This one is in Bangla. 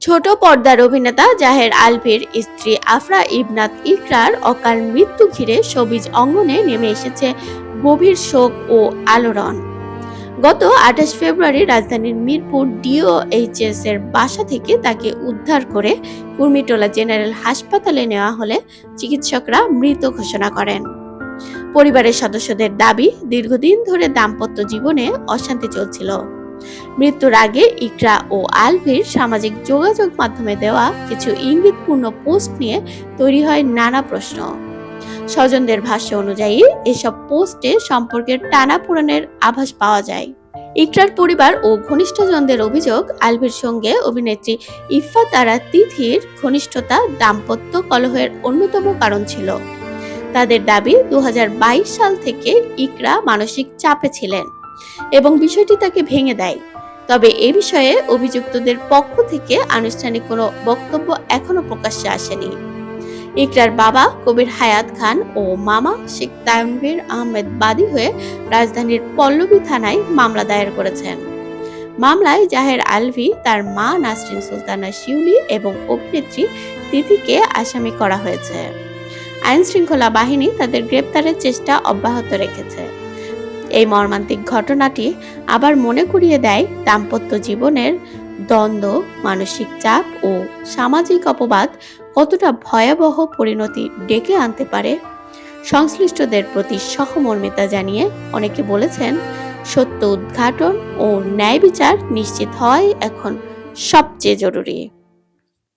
ছোট পর্দার অভিনেতা জাহের আলভীর স্ত্রী আফরা ইবনাত ইকরার অকাল মৃত্যু ঘিরে শোবিজ অঙ্গনে নেমে এসেছে গভীর শোক ও আলোড়ন। গত ২৮ ফেব্রুয়ারি রাজধানীর মিরপুর ডিওএইচএস এর বাসা থেকে তাকে উদ্ধার করে কুর্মিটোলা জেনারেল হাসপাতালে নেওয়া হলে চিকিৎসকরা মৃত ঘোষণা করেন। পরিবারের সদস্যদের দাবি, দীর্ঘদিন ধরে দাম্পত্য জীবনে অশান্তি চলছিল। মৃত্যুর আগে ইকরা ও আলভীর সামাজিক যোগাযোগ মাধ্যমে দেওয়া কিছু ইঙ্গিতপূর্ণ পোস্ট নিয়ে তৈরি হয় নানা প্রশ্ন। স্বজনদের ভাষ্য অনুযায়ী এসব পোস্টে সম্পর্কের টানাপোড়েনের আভাস পাওয়া যায়। ইকরার পরিবার ও ঘনিষ্ঠজনদের অভিযোগ, আলভীর সঙ্গে অভিনেত্রী ইফফাত আরা তিথির ঘনিষ্ঠতা দাম্পত্য কলহের অন্যতম কারণ ছিল। তাদের দাবি, ২০২২ সাল থেকে ইকরা মানসিক চাপে ছিলেন এবং বিষয়টি তাকে ভেঙে দেয়। তবে এ বিষয়ে অভিযুক্তদের পক্ষ থেকে আনুষ্ঠানিক কোনো বক্তব্য এখনো প্রকাশ্যে আসেনি। ইকরার বাবা কবির হায়াত খান ও মামা শেখ তানভীর আহমেদ বাদী হয়ে রাজধানীর পল্লবী থানায় মামলা দায়ের করেছেন। মামলায় জাহের আলভী, তার মা নাসরিন সুলতানা শিউলি এবং অভিনেত্রী তিথিকে আসামি করা হয়েছে। আইন শৃঙ্খলা বাহিনী তাদের গ্রেপ্তারের চেষ্টা অব্যাহত রেখেছে। এই মর্মান্তিক ঘটনাটি আবার মনে করিয়ে দেয় দাম্পত্য জীবনের দ্বন্দ্ব, মানসিক চাপ ও সামাজিক অপবাদ কতটা ভয়াবহ পরিণতি ডেকে আনতে পারে। সংশ্লিষ্টদের প্রতি সহমর্মিতা জানিয়ে অনেকে বলেছেন, সত্য উদ্ঘাটন ও ন্যায় বিচার নিশ্চিত হয় এখন সবচেয়ে জরুরি।